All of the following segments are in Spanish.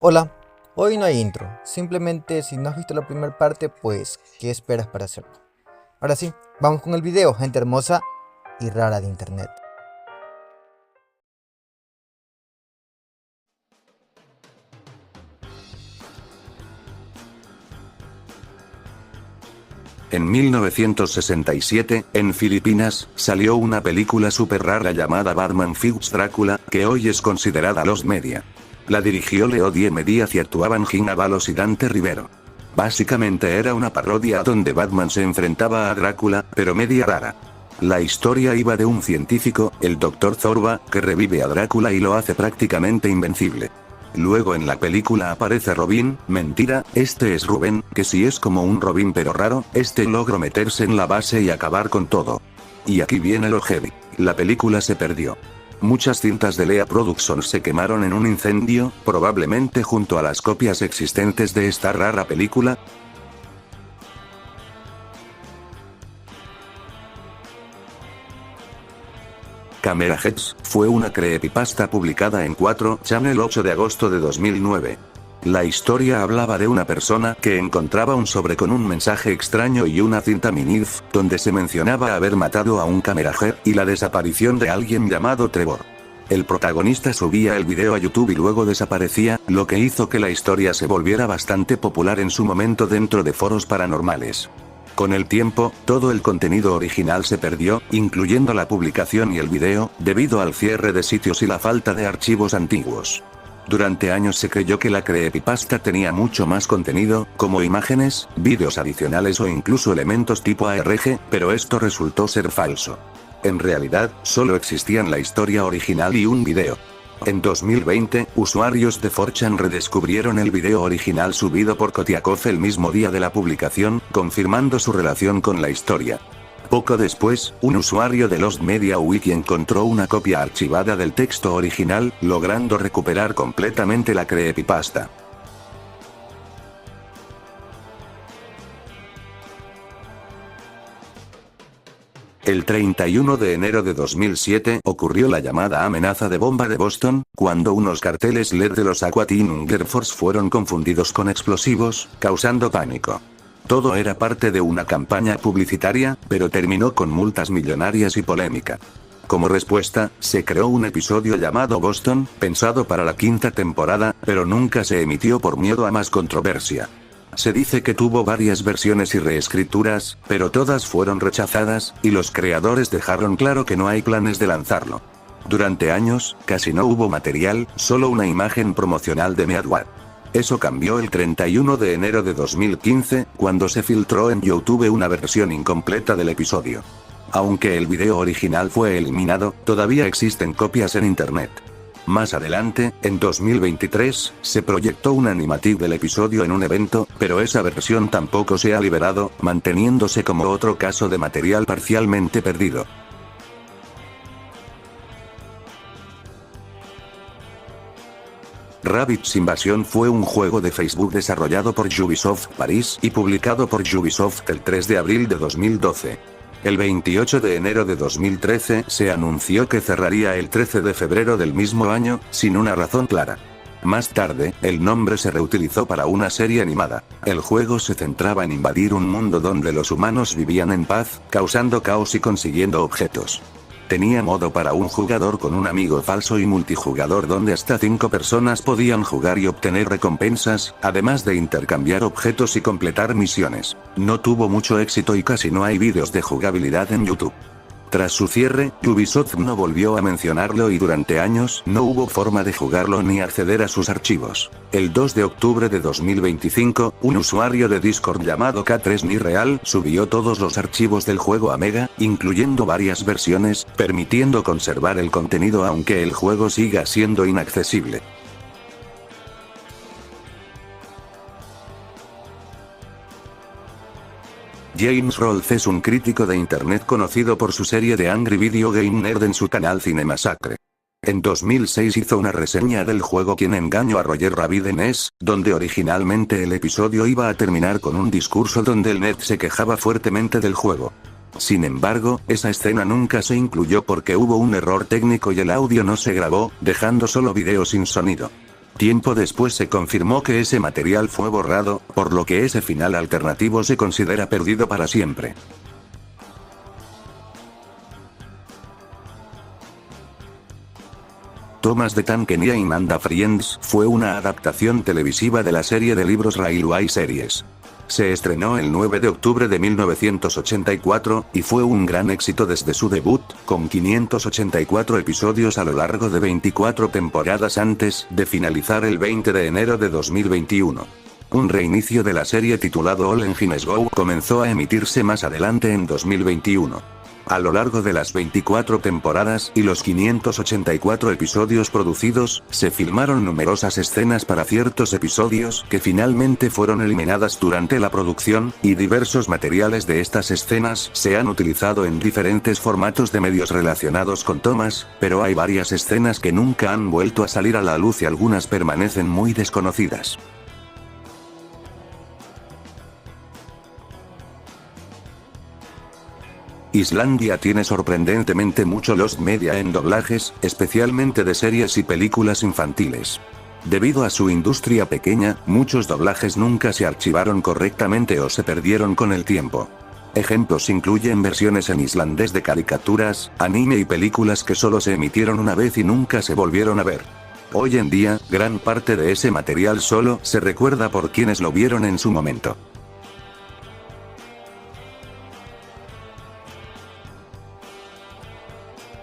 Hola, hoy no hay intro, simplemente si no has visto la primera parte, pues, ¿qué esperas para hacerlo? Ahora sí, vamos con el video, gente hermosa y rara de internet. En 1967, en Filipinas, salió una película súper rara llamada Batman vs Drácula, que hoy es considerada los media. La dirigió Leo Dieme Díaz y actuaban Gina Valos y Dante Rivero. Básicamente era una parodia donde Batman se enfrentaba a Drácula, pero media rara. La historia iba de un científico, el Dr. Zorba, que revive a Drácula y lo hace prácticamente invencible. Luego en la película aparece Robin, mentira, este es Rubén, que sí es como un Robin pero raro, este logró meterse en la base y acabar con todo. Y aquí viene lo heavy. La película se perdió. Muchas cintas de Lea Productions se quemaron en un incendio, probablemente junto a las copias existentes de esta rara película. Camera Heads fue una creepypasta publicada en 4chan el 8 de agosto de 2009. La historia hablaba de una persona que encontraba un sobre con un mensaje extraño y una cinta minif, donde se mencionaba haber matado a un camerahead y la desaparición de alguien llamado Trevor. El protagonista subía el video a YouTube y luego desaparecía, lo que hizo que la historia se volviera bastante popular en su momento dentro de foros paranormales. Con el tiempo, todo el contenido original se perdió, incluyendo la publicación y el video, debido al cierre de sitios y la falta de archivos antiguos. Durante años se creyó que la creepypasta tenía mucho más contenido, como imágenes, vídeos adicionales o incluso elementos tipo ARG, pero esto resultó ser falso. En realidad, solo existían la historia original y un video. En 2020, usuarios de 4chan redescubrieron el video original subido por Kotiakov el mismo día de la publicación, confirmando su relación con la historia. Poco después, un usuario de Lost Media Wiki encontró una copia archivada del texto original, logrando recuperar completamente la creepypasta. El 31 de enero de 2007 ocurrió la llamada amenaza de bomba de Boston, cuando unos carteles LED de los Aqua Teen Hunger Force fueron confundidos con explosivos, causando pánico. Todo era parte de una campaña publicitaria, pero terminó con multas millonarias y polémica. Como respuesta, se creó un episodio llamado Boston, pensado para la quinta temporada, pero nunca se emitió por miedo a más controversia. Se dice que tuvo varias versiones y reescrituras, pero todas fueron rechazadas, y los creadores dejaron claro que no hay planes de lanzarlo. Durante años, casi no hubo material, solo una imagen promocional de Meadwad. Eso cambió el 31 de enero de 2015, cuando se filtró en YouTube una versión incompleta del episodio. Aunque el video original fue eliminado, todavía existen copias en internet. Más adelante, en 2023, se proyectó un animatic del episodio en un evento, pero esa versión tampoco se ha liberado, manteniéndose como otro caso de material parcialmente perdido. Rabbids Invasion fue un juego de Facebook desarrollado por Ubisoft París y publicado por Ubisoft el 3 de abril de 2012. El 28 de enero de 2013 se anunció que cerraría el 13 de febrero del mismo año, sin una razón clara. Más tarde, el nombre se reutilizó para una serie animada. El juego se centraba en invadir un mundo donde los humanos vivían en paz, causando caos y consiguiendo objetos. Tenía modo para un jugador con un amigo falso y multijugador donde hasta 5 personas podían jugar y obtener recompensas, además de intercambiar objetos y completar misiones. No tuvo mucho éxito y casi no hay vídeos de jugabilidad en YouTube. Tras su cierre, Ubisoft no volvió a mencionarlo y durante años no hubo forma de jugarlo ni acceder a sus archivos. El 2 de octubre de 2025, un usuario de Discord llamado K3Ni subió todos los archivos del juego a Mega, incluyendo varias versiones, permitiendo conservar el contenido aunque el juego siga siendo inaccesible. James Rolfe es un crítico de internet conocido por su serie de Angry Video Game Nerd en su canal Cinemassacre. En 2006 hizo una reseña del juego Quien engañó a Roger Rabbit en NES, donde originalmente el episodio iba a terminar con un discurso donde el Ned se quejaba fuertemente del juego. Sin embargo, esa escena nunca se incluyó porque hubo un error técnico y el audio no se grabó, dejando solo video sin sonido. Tiempo después se confirmó que ese material fue borrado, por lo que ese final alternativo se considera perdido para siempre. Thomas the Tank Engine and the Friends fue una adaptación televisiva de la serie de libros Railway Series. Se estrenó el 9 de octubre de 1984, y fue un gran éxito desde su debut, con 584 episodios a lo largo de 24 temporadas antes de finalizar el 20 de enero de 2021. Un reinicio de la serie titulado All Engines Go comenzó a emitirse más adelante en 2021. A lo largo de las 24 temporadas y los 584 episodios producidos, se filmaron numerosas escenas para ciertos episodios que finalmente fueron eliminadas durante la producción, y diversos materiales de estas escenas se han utilizado en diferentes formatos de medios relacionados con Thomas, pero hay varias escenas que nunca han vuelto a salir a la luz y algunas permanecen muy desconocidas. Islandia tiene sorprendentemente mucho lost media en doblajes, especialmente de series y películas infantiles. Debido a su industria pequeña, muchos doblajes nunca se archivaron correctamente o se perdieron con el tiempo. Ejemplos incluyen versiones en islandés de caricaturas, anime y películas que solo se emitieron una vez y nunca se volvieron a ver. Hoy en día, gran parte de ese material solo se recuerda por quienes lo vieron en su momento.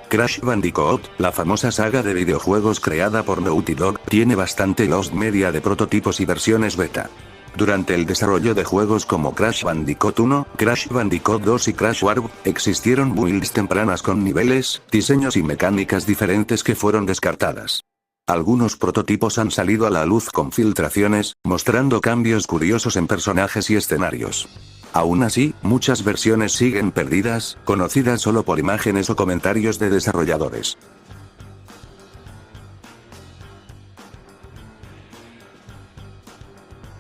Crash Bandicoot, la famosa saga de videojuegos creada por Naughty Dog, tiene bastante lost media de prototipos y versiones beta. Durante el desarrollo de juegos como Crash Bandicoot 1, Crash Bandicoot 2 y Crash Warp, existieron builds tempranas con niveles, diseños y mecánicas diferentes que fueron descartadas. Algunos prototipos han salido a la luz con filtraciones, mostrando cambios curiosos en personajes y escenarios. Aún así, muchas versiones siguen perdidas, conocidas solo por imágenes o comentarios de desarrolladores.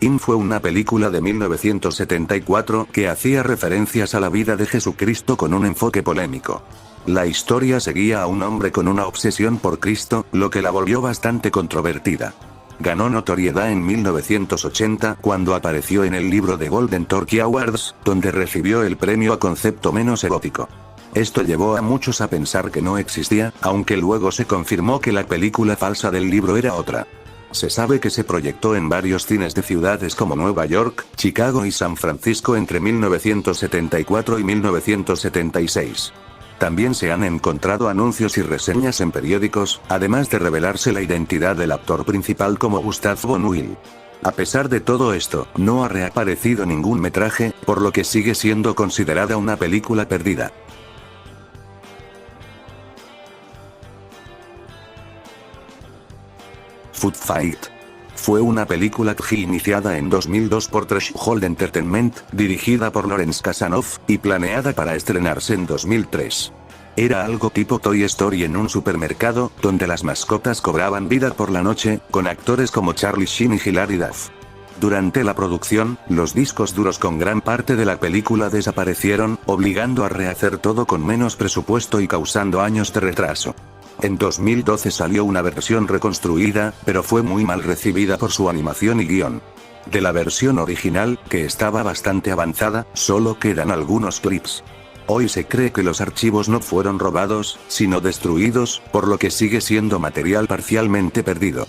In fue una película de 1974 que hacía referencias a la vida de Jesucristo con un enfoque polémico. La historia seguía a un hombre con una obsesión por Cristo, lo que la volvió bastante controvertida. Ganó notoriedad en 1980 cuando apareció en el libro de Golden Turkey Awards, donde recibió el premio a concepto menos erótico. Esto llevó a muchos a pensar que no existía, aunque luego se confirmó que la película falsa del libro era otra. Se sabe que se proyectó en varios cines de ciudades como Nueva York, Chicago y San Francisco entre 1974 y 1976. También se han encontrado anuncios y reseñas en periódicos, además de revelarse la identidad del actor principal como Gustav von Will. A pesar de todo esto, no ha reaparecido ningún metraje, por lo que sigue siendo considerada una película perdida. Food Fight fue una película iniciada en 2002 por Threshold Entertainment, dirigida por Lawrence Kasanoff, y planeada para estrenarse en 2003. Era algo tipo Toy Story en un supermercado, donde las mascotas cobraban vida por la noche, con actores como Charlie Sheen y Hilary Duff. Durante la producción, los discos duros con gran parte de la película desaparecieron, obligando a rehacer todo con menos presupuesto y causando años de retraso. En 2012 salió una versión reconstruida, pero fue muy mal recibida por su animación y guión. De la versión original, que estaba bastante avanzada, solo quedan algunos clips. Hoy se cree que los archivos no fueron robados, sino destruidos, por lo que sigue siendo material parcialmente perdido.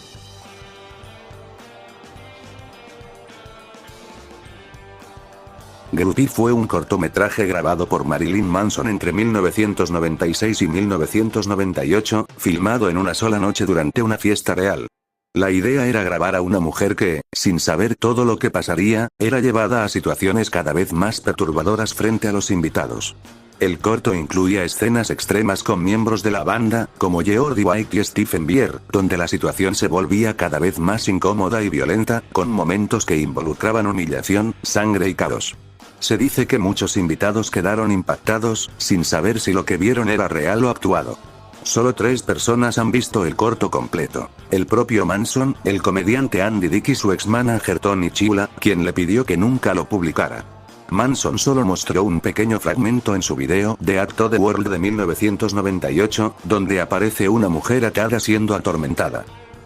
Groupie fue un cortometraje grabado por Marilyn Manson entre 1996 y 1998, filmado en una sola noche durante una fiesta real. La idea era grabar a una mujer que, sin saber todo lo que pasaría, era llevada a situaciones cada vez más perturbadoras frente a los invitados. El corto incluía escenas extremas con miembros de la banda, como Geordie White y Stephen Beer, donde la situación se volvía cada vez más incómoda y violenta, con momentos que involucraban humillación, sangre y caos. Se dice que muchos invitados quedaron impactados, sin saber si lo que vieron era real o actuado. Solo 3 personas han visto el corto completo: el propio Manson, el comediante Andy Dick y su ex-manager Tony Chula, quien le pidió que nunca lo publicara. Manson solo mostró un pequeño fragmento en su video The Act of the World de 1998, donde aparece una mujer atada siendo atormentada.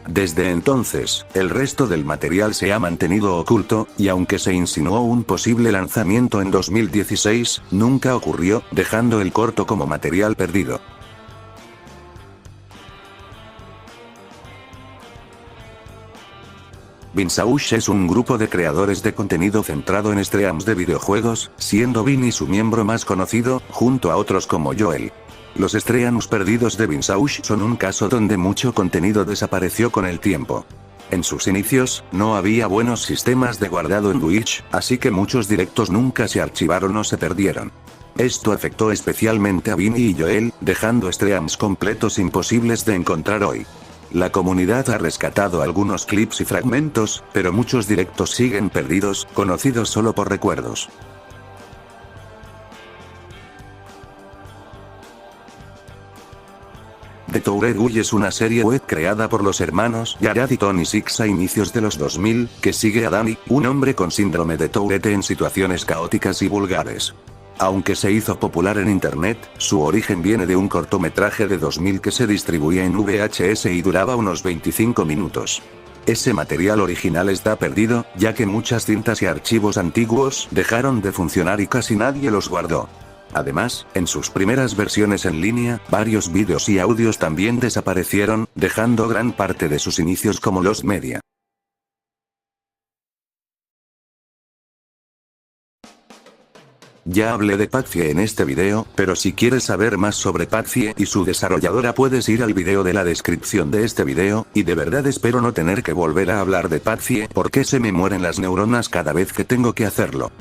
Desde entonces, el resto del material se ha mantenido oculto, y aunque se insinuó un posible lanzamiento en 2016, nunca ocurrió, dejando el corto como material perdido. Vinsaush es un grupo de creadores de contenido centrado en streams de videojuegos, siendo Vinny su miembro más conocido, junto a otros como Joel. Los streams perdidos de Vinsaush son un caso donde mucho contenido desapareció con el tiempo. En sus inicios, no había buenos sistemas de guardado en Twitch, así que muchos directos nunca se archivaron o se perdieron. Esto afectó especialmente a Vinny y Joel, dejando streams completos imposibles de encontrar hoy. La comunidad ha rescatado algunos clips y fragmentos, pero muchos directos siguen perdidos, conocidos solo por recuerdos. The Toured Guy es una serie web creada por los hermanos Jared y Tony Six a inicios de los 2000, que sigue a Danny, un hombre con síndrome de Tourette en situaciones caóticas y vulgares. Aunque se hizo popular en internet, su origen viene de un cortometraje de 2000 que se distribuía en VHS y duraba unos 25 minutos. Ese material original está perdido, ya que muchas cintas y archivos antiguos dejaron de funcionar y casi nadie los guardó. Además, en sus primeras versiones en línea, varios vídeos y audios también desaparecieron, dejando gran parte de sus inicios como Lost Media. Ya hablé de Padcie en este video, pero si quieres saber más sobre Padcie y su desarrolladora puedes ir al video de la descripción de este video, y de verdad espero no tener que volver a hablar de Padcie porque se me mueren las neuronas cada vez que tengo que hacerlo.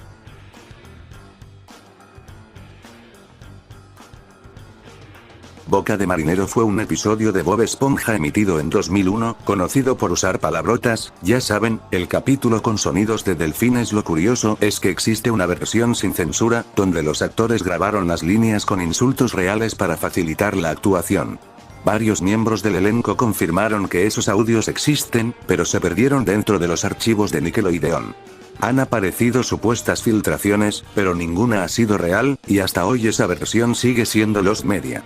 Boca de Marinero fue un episodio de Bob Esponja emitido en 2001, conocido por usar palabrotas, ya saben, el capítulo con sonidos de delfines. Lo curioso es que existe una versión sin censura, donde los actores grabaron las líneas con insultos reales para facilitar la actuación. Varios miembros del elenco confirmaron que esos audios existen, pero se perdieron dentro de los archivos de Nickelodeon. Han aparecido supuestas filtraciones, pero ninguna ha sido real, y hasta hoy esa versión sigue siendo Lost Media.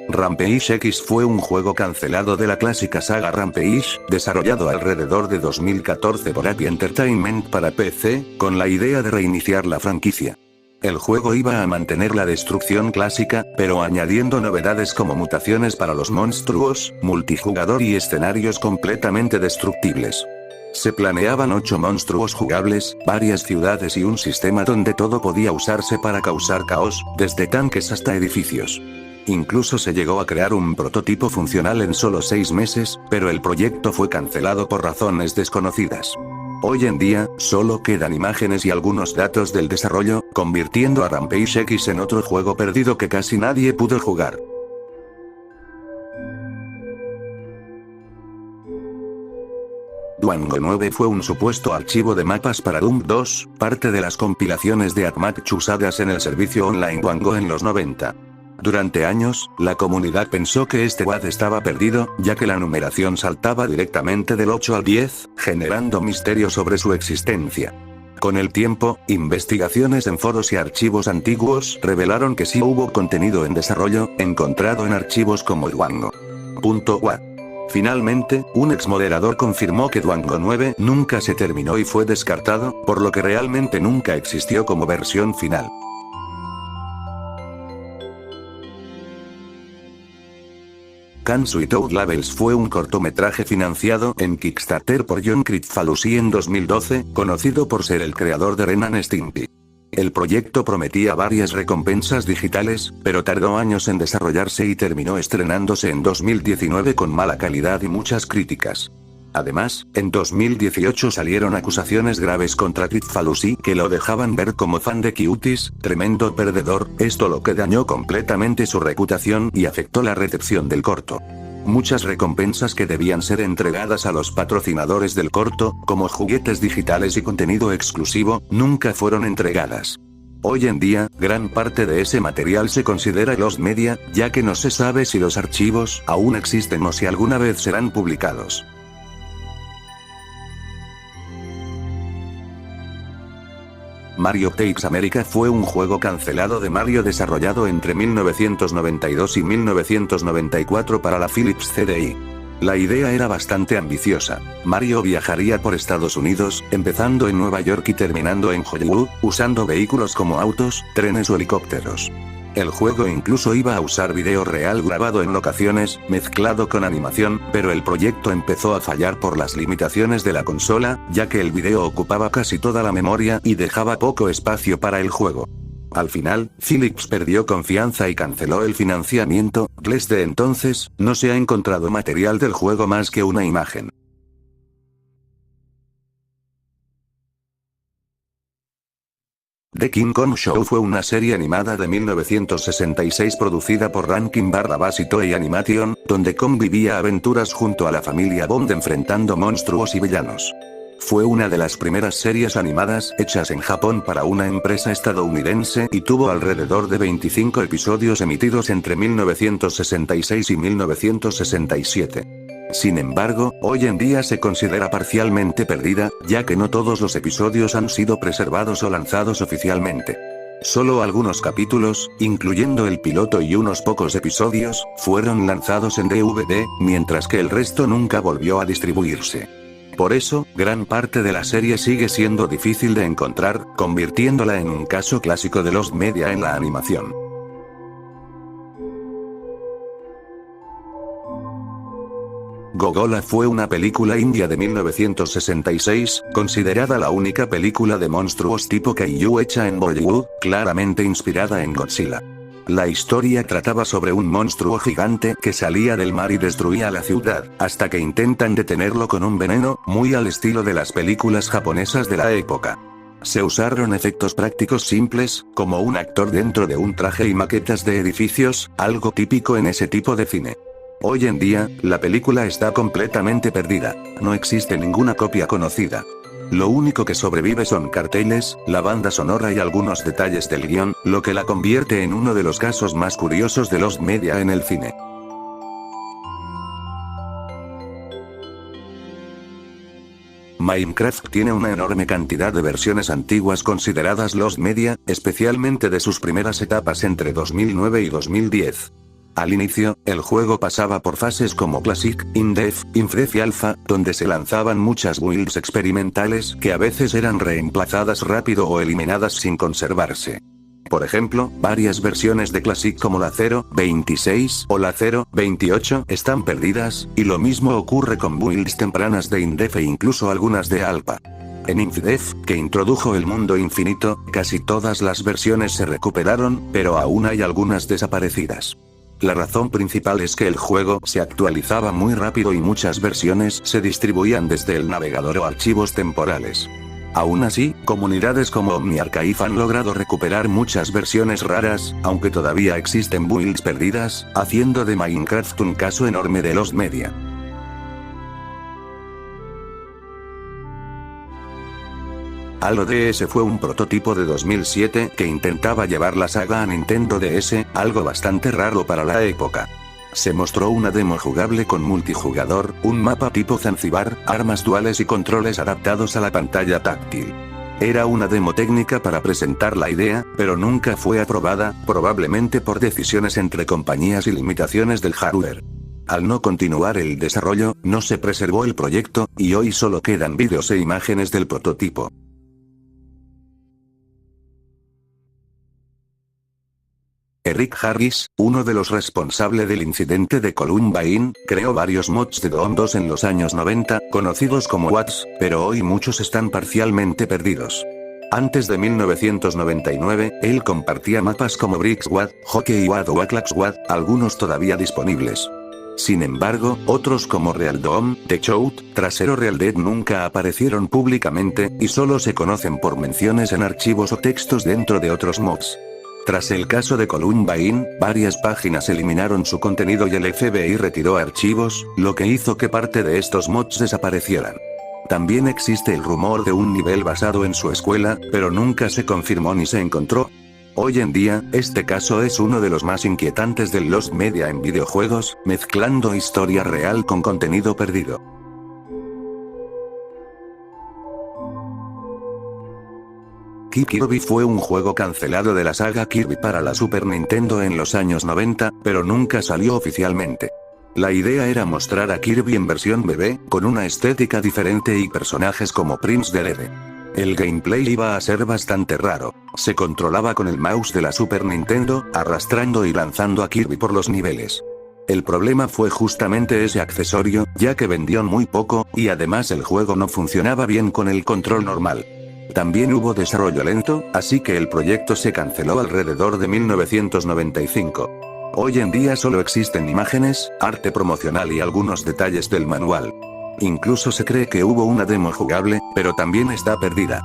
Rampage X fue un juego cancelado de la clásica saga Rampage, desarrollado alrededor de 2014 por Api Entertainment para PC, con la idea de reiniciar la franquicia. El juego iba a mantener la destrucción clásica, pero añadiendo novedades como mutaciones para los monstruos, multijugador y escenarios completamente destructibles. Se planeaban 8 monstruos jugables, varias ciudades y un sistema donde todo podía usarse para causar caos, desde tanques hasta edificios. Incluso se llegó a crear un prototipo funcional en solo 6 meses, pero el proyecto fue cancelado por razones desconocidas. Hoy en día, solo quedan imágenes y algunos datos del desarrollo, convirtiendo a Rampage X en otro juego perdido que casi nadie pudo jugar. Dwango 9 fue un supuesto archivo de mapas para Doom 2, parte de las compilaciones de Atmac usadas en el servicio online Dwango en los 90. Durante años, la comunidad pensó que este WAD estaba perdido, ya que la numeración saltaba directamente del 8 al 10, generando misterio sobre su existencia. Con el tiempo, investigaciones en foros y archivos antiguos revelaron que sí hubo contenido en desarrollo, encontrado en archivos como Dwango.wad. Finalmente, un exmoderador confirmó que Dwango 9 nunca se terminó y fue descartado, por lo que realmente nunca existió como versión final. Kansu Toad Labels fue un cortometraje financiado en Kickstarter por John Kricfalusi en 2012, conocido por ser el creador de Ren and Stimpy. El proyecto prometía varias recompensas digitales, pero tardó años en desarrollarse y terminó estrenándose en 2019 con mala calidad y muchas críticas. Además, en 2018 salieron acusaciones graves contra Kricfalusi que lo dejaban ver como fan de Cuties, tremendo perdedor, esto lo que dañó completamente su reputación y afectó la recepción del corto. Muchas recompensas que debían ser entregadas a los patrocinadores del corto, como juguetes digitales y contenido exclusivo, nunca fueron entregadas. Hoy en día, gran parte de ese material se considera Lost Media, ya que no se sabe si los archivos aún existen o si alguna vez serán publicados. Mario Takes America fue un juego cancelado de Mario desarrollado entre 1992 y 1994 para la Philips CDI. La idea era bastante ambiciosa. Mario viajaría por Estados Unidos, empezando en Nueva York y terminando en Hollywood, usando vehículos como autos, trenes o helicópteros. El juego incluso iba a usar video real grabado en locaciones, mezclado con animación, pero el proyecto empezó a fallar por las limitaciones de la consola, ya que el video ocupaba casi toda la memoria y dejaba poco espacio para el juego. Al final, Philips perdió confianza y canceló el financiamiento. Desde entonces, no se ha encontrado material del juego más que una imagen. The King Kong Show fue una serie animada de 1966 producida por Rankin-Bass y Toei Animation, donde Kong vivía aventuras junto a la familia Bond enfrentando monstruos y villanos. Fue una de las primeras series animadas hechas en Japón para una empresa estadounidense y tuvo alrededor de 25 episodios emitidos entre 1966 y 1967. Sin embargo, hoy en día se considera parcialmente perdida, ya que no todos los episodios han sido preservados o lanzados oficialmente. Solo algunos capítulos, incluyendo el piloto y unos pocos episodios, fueron lanzados en DVD, mientras que el resto nunca volvió a distribuirse. Por eso, gran parte de la serie sigue siendo difícil de encontrar, convirtiéndola en un caso clásico de Lost Media en la animación. Gogola fue una película india de 1966, considerada la única película de monstruos tipo Kaiju hecha en Bollywood, claramente inspirada en Godzilla. La historia trataba sobre un monstruo gigante que salía del mar y destruía la ciudad, hasta que intentan detenerlo con un veneno, muy al estilo de las películas japonesas de la época. Se usaron efectos prácticos simples, como un actor dentro de un traje y maquetas de edificios, algo típico en ese tipo de cine. Hoy en día, la película está completamente perdida. No existe ninguna copia conocida. Lo único que sobrevive son carteles, la banda sonora y algunos detalles del guión, lo que la convierte en uno de los casos más curiosos de Lost Media en el cine. Minecraft tiene una enorme cantidad de versiones antiguas consideradas Lost Media, especialmente de sus primeras etapas entre 2009 y 2010. Al inicio, el juego pasaba por fases como Classic, In-Depth, In-Depth y Alpha, donde se lanzaban muchas builds experimentales que a veces eran reemplazadas rápido o eliminadas sin conservarse. Por ejemplo, varias versiones de Classic como la 0.26 o la 0.28 están perdidas, y lo mismo ocurre con builds tempranas de In-Depth e incluso algunas de Alpha. En In-Depth, que introdujo el mundo infinito, casi todas las versiones se recuperaron, pero aún hay algunas desaparecidas. La razón principal es que el juego se actualizaba muy rápido y muchas versiones se distribuían desde el navegador o archivos temporales. Aún así, comunidades como OmniArchive han logrado recuperar muchas versiones raras, aunque todavía existen builds perdidas, haciendo de Minecraft un caso enorme de Lost Media. Halo DS fue un prototipo de 2007 que intentaba llevar la saga a Nintendo DS, algo bastante raro para la época. Se mostró una demo jugable con multijugador, un mapa tipo Zanzibar, armas duales y controles adaptados a la pantalla táctil. Era una demo técnica para presentar la idea, pero nunca fue aprobada, probablemente por decisiones entre compañías y limitaciones del hardware. Al no continuar el desarrollo, no se preservó el proyecto, y hoy solo quedan vídeos e imágenes del prototipo. Eric Harris, uno de los responsables del incidente de Columbine, creó varios mods de Doom 2 en los años 90, conocidos como WADs, pero hoy muchos están parcialmente perdidos. Antes de 1999, él compartía mapas como Bricks WAD, Hockey WAD o Atlas WAD, algunos todavía disponibles. Sin embargo, otros como Real Doom, The Shout, Trasero Real Dead nunca aparecieron públicamente, y solo se conocen por menciones en archivos o textos dentro de otros mods. Tras el caso de Columbine, varias páginas eliminaron su contenido y el FBI retiró archivos, lo que hizo que parte de estos mods desaparecieran. También existe el rumor de un nivel basado en su escuela, pero nunca se confirmó ni se encontró. Hoy en día, este caso es uno de los más inquietantes del Lost Media en videojuegos, mezclando historia real con contenido perdido. Kirby fue un juego cancelado de la saga Kirby para la Super Nintendo en los años 90, pero nunca salió oficialmente. La idea era mostrar a Kirby en versión bebé, con una estética diferente y personajes como Prince Dedede. El gameplay iba a ser bastante raro. Se controlaba con el mouse de la Super Nintendo, arrastrando y lanzando a Kirby por los niveles. El problema fue justamente ese accesorio, ya que vendió muy poco, y además el juego no funcionaba bien con el control normal. También hubo desarrollo lento, así que el proyecto se canceló alrededor de 1995. Hoy en día solo existen imágenes, arte promocional y algunos detalles del manual. Incluso se cree que hubo una demo jugable, pero también está perdida.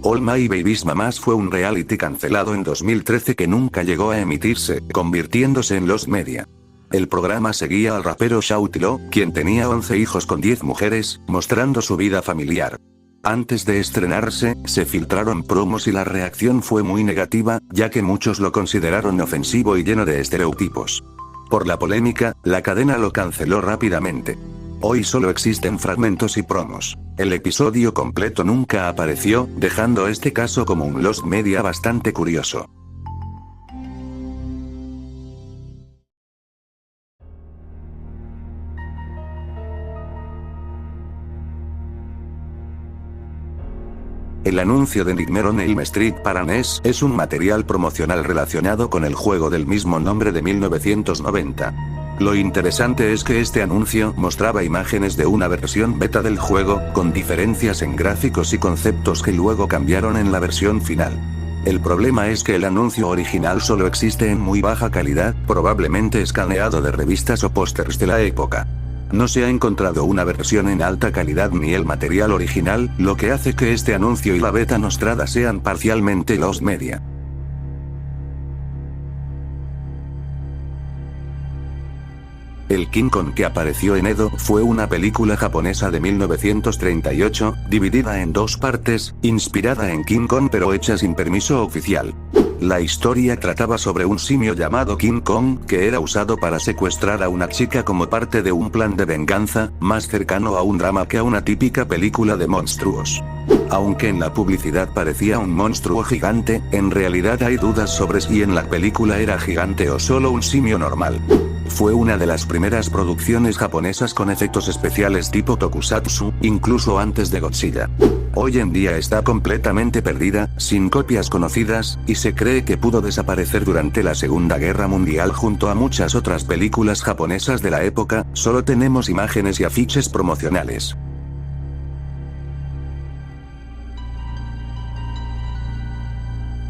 All My Baby's Mamas fue un reality cancelado en 2013 que nunca llegó a emitirse, convirtiéndose en Lost Media. El programa seguía al rapero Shawty Lo, quien tenía 11 hijos con 10 mujeres, mostrando su vida familiar. Antes de estrenarse, se filtraron promos y la reacción fue muy negativa, ya que muchos lo consideraron ofensivo y lleno de estereotipos. Por la polémica, la cadena lo canceló rápidamente. Hoy solo existen fragmentos y promos. El episodio completo nunca apareció, dejando este caso como un Lost Media bastante curioso. El anuncio de Nightmare on Elm Street para NES es un material promocional relacionado con el juego del mismo nombre de 1990. Lo interesante es que este anuncio mostraba imágenes de una versión beta del juego, con diferencias en gráficos y conceptos que luego cambiaron en la versión final. El problema es que el anuncio original solo existe en muy baja calidad, probablemente escaneado de revistas o pósters de la época. No se ha encontrado una versión en alta calidad ni el material original, lo que hace que este anuncio y la beta mostrada sean parcialmente Lost Media. El King Kong que apareció en Edo fue una película japonesa de 1938, dividida en dos partes, inspirada en King Kong pero hecha sin permiso oficial. La historia trataba sobre un simio llamado King Kong, que era usado para secuestrar a una chica como parte de un plan de venganza, más cercano a un drama que a una típica película de monstruos. Aunque en la publicidad parecía un monstruo gigante, en realidad hay dudas sobre si en la película era gigante o solo un simio normal. Fue una de las primeras producciones japonesas con efectos especiales tipo tokusatsu, incluso antes de Godzilla. Hoy en día está completamente perdida, sin copias conocidas, y se cree que pudo desaparecer durante la Segunda Guerra Mundial junto a muchas otras películas japonesas de la época. Solo tenemos imágenes y afiches promocionales.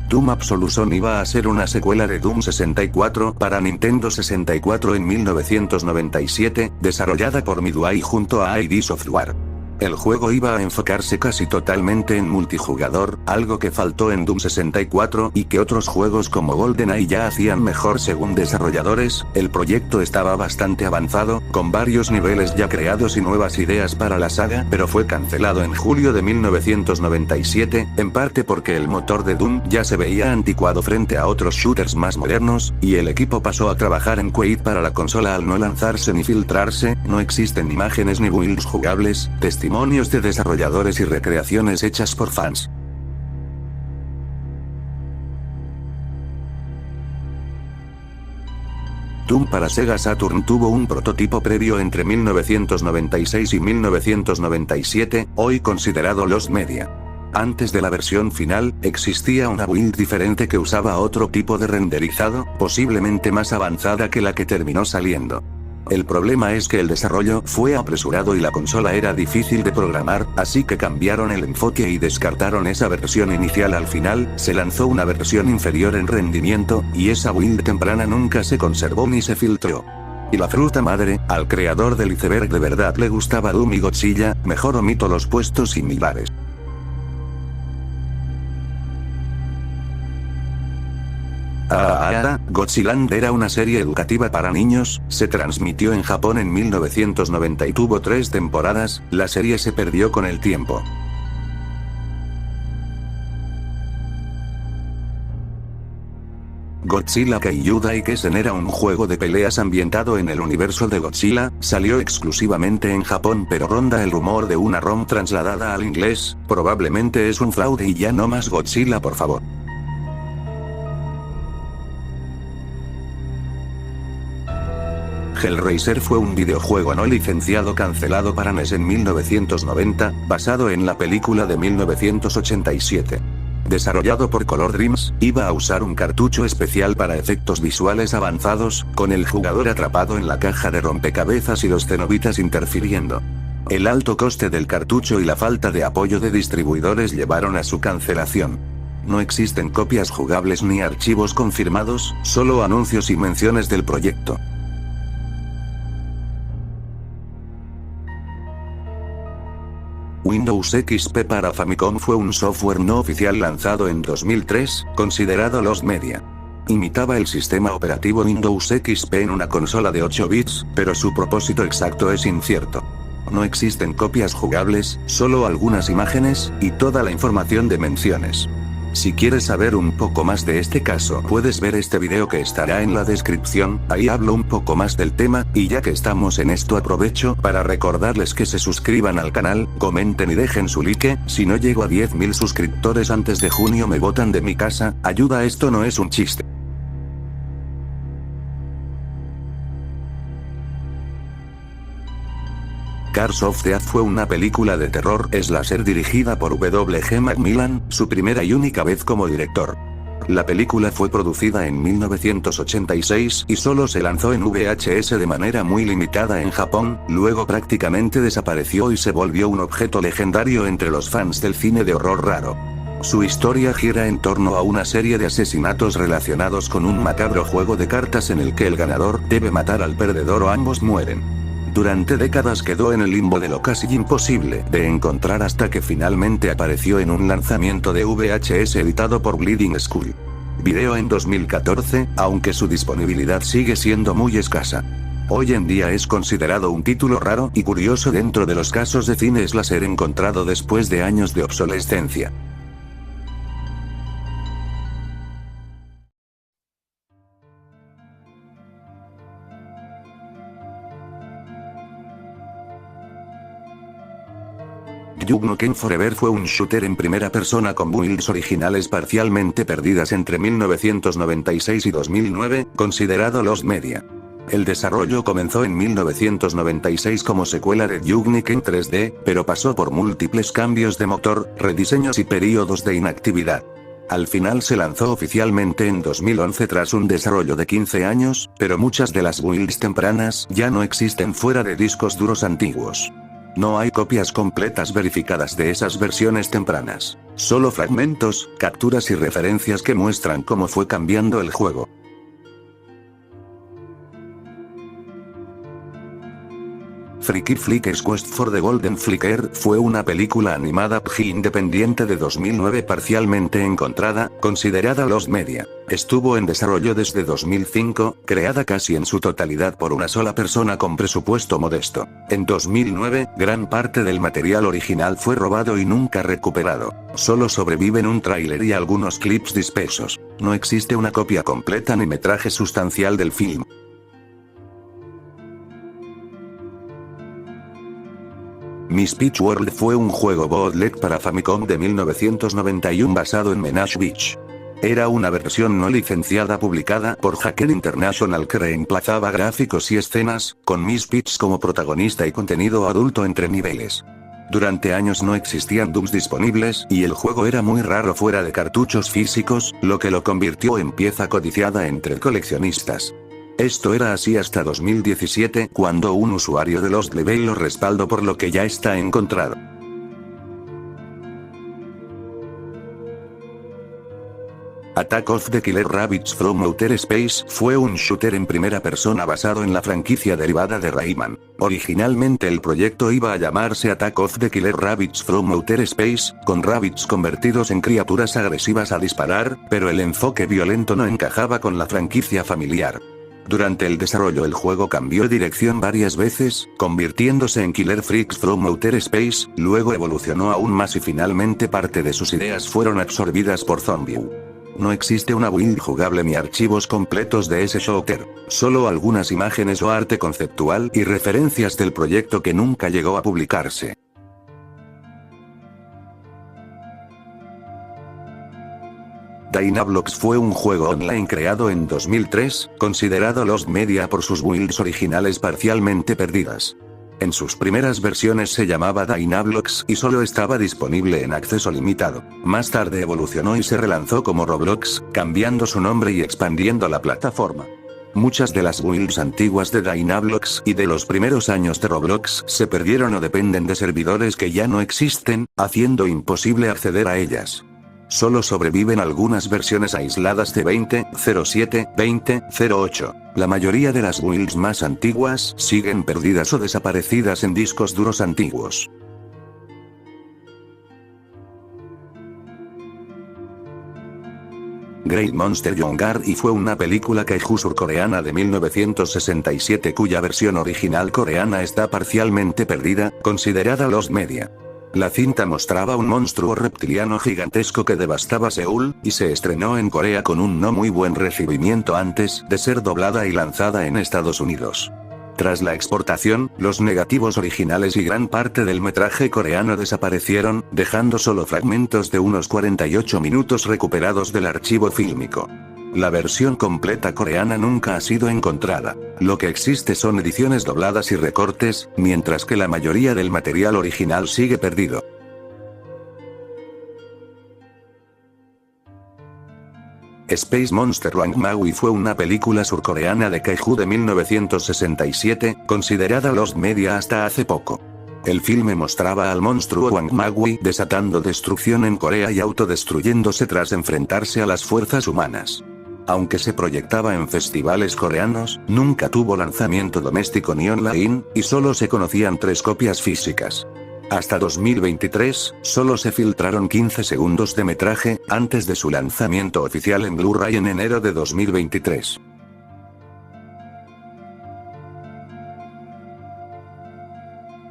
Doom Absolution iba a ser una secuela de Doom 64 para Nintendo 64 en 1997, desarrollada por Midway junto a ID Software. El juego iba a enfocarse casi totalmente en multijugador, algo que faltó en Doom 64 y que otros juegos como GoldenEye ya hacían mejor según desarrolladores. El proyecto estaba bastante avanzado, con varios niveles ya creados y nuevas ideas para la saga, pero fue cancelado en julio de 1997, en parte porque el motor de Doom ya se veía anticuado frente a otros shooters más modernos, y el equipo pasó a trabajar en Quake para la consola al no lanzarse ni filtrarse. No existen imágenes ni builds jugables, testimonios de desarrolladores y recreaciones hechas por fans. Doom para Sega Saturn tuvo un prototipo previo entre 1996 y 1997, hoy considerado Lost Media. Antes de la versión final, existía una build diferente que usaba otro tipo de renderizado, posiblemente más avanzada que la que terminó saliendo. El problema es que el desarrollo fue apresurado y la consola era difícil de programar, así que cambiaron el enfoque y descartaron esa versión inicial. Al final, se lanzó una versión inferior en rendimiento, y esa build temprana nunca se conservó ni se filtró. Y la fruta madre, al creador del iceberg de verdad le gustaba Doom y Godzilla, mejor omito los puestos similares. Godziland era una serie educativa para niños, se transmitió en Japón en 1990 y tuvo 3 temporadas. La serie se perdió con el tiempo. Godzilla Kaiju Daikessen era un juego de peleas ambientado en el universo de Godzilla, salió exclusivamente en Japón, pero ronda el rumor de una ROM trasladada al inglés, probablemente es un fraude y ya no más Godzilla, por favor. Hellraiser fue un videojuego no licenciado cancelado para NES en 1990, basado en la película de 1987. Desarrollado por Color Dreams, iba a usar un cartucho especial para efectos visuales avanzados, con el jugador atrapado en la caja de rompecabezas y los cenobitas interfiriendo. El alto coste del cartucho y la falta de apoyo de distribuidores llevaron a su cancelación. No existen copias jugables ni archivos confirmados, solo anuncios y menciones del proyecto. Windows XP para Famicom fue un software no oficial lanzado en 2003, considerado Lost Media. Imitaba el sistema operativo Windows XP en una consola de 8 bits, pero su propósito exacto es incierto. No existen copias jugables, solo algunas imágenes, y toda la información de menciones. Si quieres saber un poco más de este caso, puedes ver este video que estará en la descripción, ahí hablo un poco más del tema, y ya que estamos en esto aprovecho para recordarles que se suscriban al canal, comenten y dejen su like, si no llego a 10.000 suscriptores antes de junio me botan de mi casa, ayuda, esto no es un chiste. Curse of Death fue una película de terror slasher dirigida por W.G. Macmillan, su primera y única vez como director. La película fue producida en 1986 y solo se lanzó en VHS de manera muy limitada en Japón, luego prácticamente desapareció y se volvió un objeto legendario entre los fans del cine de horror raro. Su historia gira en torno a una serie de asesinatos relacionados con un macabro juego de cartas en el que el ganador debe matar al perdedor o ambos mueren. Durante décadas quedó en el limbo de lo casi imposible de encontrar hasta que finalmente apareció en un lanzamiento de VHS editado por Bleeding Skull. Video en 2014, aunque su disponibilidad sigue siendo muy escasa. Hoy en día es considerado un título raro y curioso dentro de los casos de cine slasher encontrado después de años de obsolescencia. Duke Nukem Forever fue un shooter en primera persona con builds originales parcialmente perdidas entre 1996 y 2009, considerado Lost Media. El desarrollo comenzó en 1996 como secuela de Duke Nukem 3D, pero pasó por múltiples cambios de motor, rediseños y períodos de inactividad. Al final se lanzó oficialmente en 2011 tras un desarrollo de 15 años, pero muchas de las builds tempranas ya no existen fuera de discos duros antiguos. No hay copias completas verificadas de esas versiones tempranas, solo fragmentos, capturas y referencias que muestran cómo fue cambiando el juego. Freaky Flicker's Quest for the Golden Flicker fue una película animada PG independiente de 2009 parcialmente encontrada, considerada Lost Media. Estuvo en desarrollo desde 2005, creada casi en su totalidad por una sola persona con presupuesto modesto. En 2009, gran parte del material original fue robado y nunca recuperado. Solo sobreviven un tráiler y algunos clips dispersos. No existe una copia completa ni metraje sustancial del film. Miss Peach World fue un juego bootleg para Famicom de 1991 basado en Menage Beach. Era una versión no licenciada publicada por Hacker International que reemplazaba gráficos y escenas, con Miss Peach como protagonista y contenido adulto entre niveles. Durante años no existían dubs disponibles y el juego era muy raro fuera de cartuchos físicos, lo que lo convirtió en pieza codiciada entre coleccionistas. Esto era así hasta 2017, cuando un usuario de Lost Level lo respaldó por lo que ya está encontrado. Attack of the Killer Rabbits from Outer Space fue un shooter en primera persona basado en la franquicia derivada de Rayman. Originalmente el proyecto iba a llamarse Attack of the Killer Rabbits from Outer Space, con rabbits convertidos en criaturas agresivas a disparar, pero el enfoque violento no encajaba con la franquicia familiar. Durante el desarrollo el juego cambió dirección varias veces, convirtiéndose en Killer Freaks from Outer Space, luego evolucionó aún más y finalmente parte de sus ideas fueron absorbidas por Zombie. No existe una build jugable ni archivos completos de ese shooter, solo algunas imágenes o arte conceptual y referencias del proyecto que nunca llegó a publicarse. Dynablox fue un juego online creado en 2003, considerado Lost Media por sus builds originales parcialmente perdidas. En sus primeras versiones se llamaba Dynablox y solo estaba disponible en acceso limitado. Más tarde evolucionó y se relanzó como Roblox, cambiando su nombre y expandiendo la plataforma. Muchas de las builds antiguas de Dynablox y de los primeros años de Roblox se perdieron o dependen de servidores que ya no existen, haciendo imposible acceder a ellas. Solo sobreviven algunas versiones aisladas de 20.07, 20.08. La mayoría de las builds más antiguas siguen perdidas o desaparecidas en discos duros antiguos. Great Monster Yonggari fue una película kaiju surcoreana de 1967 cuya versión original coreana está parcialmente perdida, considerada Lost Media. La cinta mostraba un monstruo reptiliano gigantesco que devastaba Seúl, y se estrenó en Corea con un no muy buen recibimiento antes de ser doblada y lanzada en Estados Unidos. Tras la exportación, los negativos originales y gran parte del metraje coreano desaparecieron, dejando solo fragmentos de unos 48 minutos recuperados del archivo fílmico. La versión completa coreana nunca ha sido encontrada. Lo que existe son ediciones dobladas y recortes, mientras que la mayoría del material original sigue perdido. Space Monster Wang Maui fue una película surcoreana de kaiju de 1967, considerada Lost Media hasta hace poco. El filme mostraba al monstruo Wang Maui desatando destrucción en Corea y autodestruyéndose tras enfrentarse a las fuerzas humanas. Aunque se proyectaba en festivales coreanos, nunca tuvo lanzamiento doméstico ni online, y solo se conocían 3 copias físicas. Hasta 2023, solo se filtraron 15 segundos de metraje, antes de su lanzamiento oficial en Blu-ray en enero de 2023.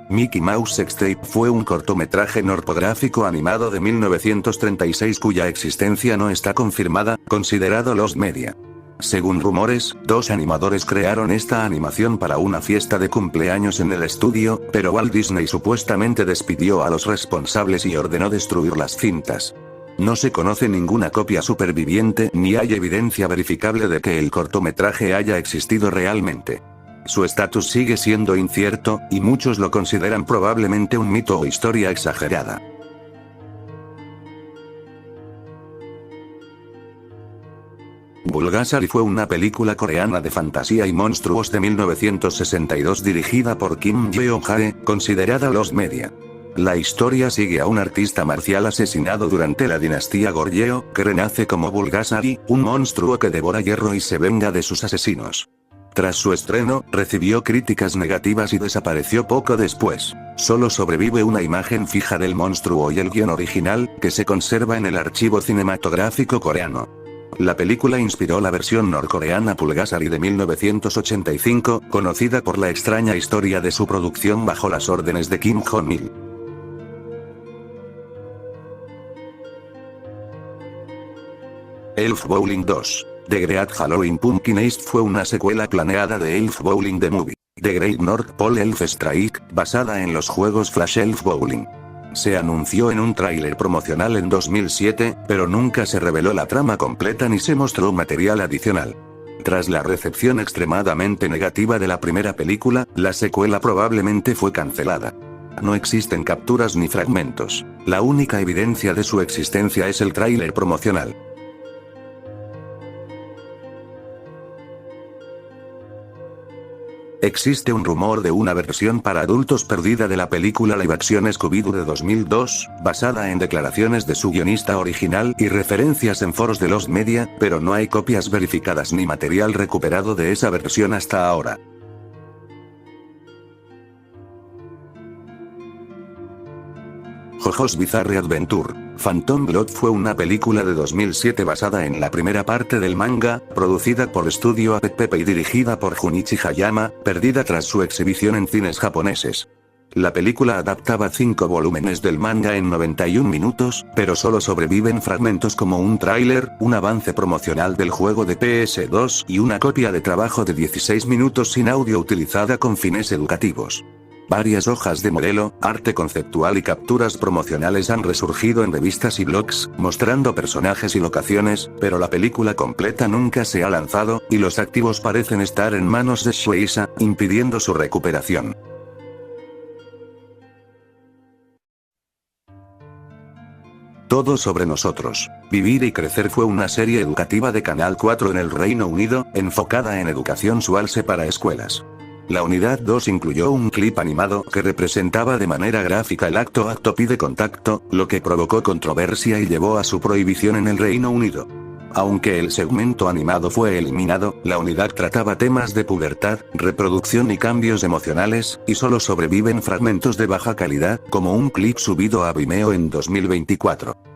Mickey Mouse Sextape fue un cortometraje norpográfico animado de 1936 cuya existencia no está confirmada, considerado Lost Media. Según rumores, 2 animadores crearon esta animación para una fiesta de cumpleaños en el estudio, pero Walt Disney supuestamente despidió a los responsables y ordenó destruir las cintas. No se conoce ninguna copia superviviente ni hay evidencia verificable de que el cortometraje haya existido realmente. Su estatus sigue siendo incierto, y muchos lo consideran probablemente un mito o historia exagerada. Bulgasari fue una película coreana de fantasía y monstruos de 1962 dirigida por Kim Yeon-jae, considerada Lost Media. La historia sigue a un artista marcial asesinado durante la dinastía Goryeo, que renace como Bulgasari, un monstruo que devora hierro y se venga de sus asesinos. Tras su estreno, recibió críticas negativas y desapareció poco después. Solo sobrevive una imagen fija del monstruo y el guión original, que se conserva en el archivo cinematográfico coreano. La película inspiró la versión norcoreana Bulgasari de 1985, conocida por la extraña historia de su producción bajo las órdenes de Kim Jong-il. Elf Bowling 2. The Great Halloween Pumpkin Heist fue una secuela planeada de Elf Bowling The Movie, The Great North Pole Elf Strike, basada en los juegos Flash Elf Bowling. Se anunció en un tráiler promocional en 2007, pero nunca se reveló la trama completa ni se mostró material adicional. Tras la recepción extremadamente negativa de la primera película, la secuela probablemente fue cancelada. No existen capturas ni fragmentos. La única evidencia de su existencia es el tráiler promocional. Existe un rumor de una versión para adultos perdida de la película live action Scooby-Doo de 2002, basada en declaraciones de su guionista original y referencias en foros de Lost Media, pero no hay copias verificadas ni material recuperado de esa versión hasta ahora. JoJo's Bizarre Adventure. Phantom Blood fue una película de 2007 basada en la primera parte del manga, producida por Studio Apepe y dirigida por Junichi Hayama, perdida tras su exhibición en cines japoneses. La película adaptaba 5 volúmenes del manga en 91 minutos, pero solo sobreviven fragmentos como un tráiler, un avance promocional del juego de PS2 y una copia de trabajo de 16 minutos sin audio utilizada con fines educativos. Varias hojas de modelo, arte conceptual y capturas promocionales han resurgido en revistas y blogs, mostrando personajes y locaciones, pero la película completa nunca se ha lanzado, y los activos parecen estar en manos de Shueisha, impidiendo su recuperación. Todo sobre nosotros. Vivir y crecer fue una serie educativa de Canal 4 en el Reino Unido, enfocada en educación SUALSE para escuelas. La unidad 2 incluyó un clip animado que representaba de manera gráfica el acto pide contacto, lo que provocó controversia y llevó a su prohibición en el Reino Unido. Aunque el segmento animado fue eliminado, la unidad trataba temas de pubertad, reproducción y cambios emocionales, y solo sobreviven fragmentos de baja calidad, como un clip subido a Vimeo en 2024.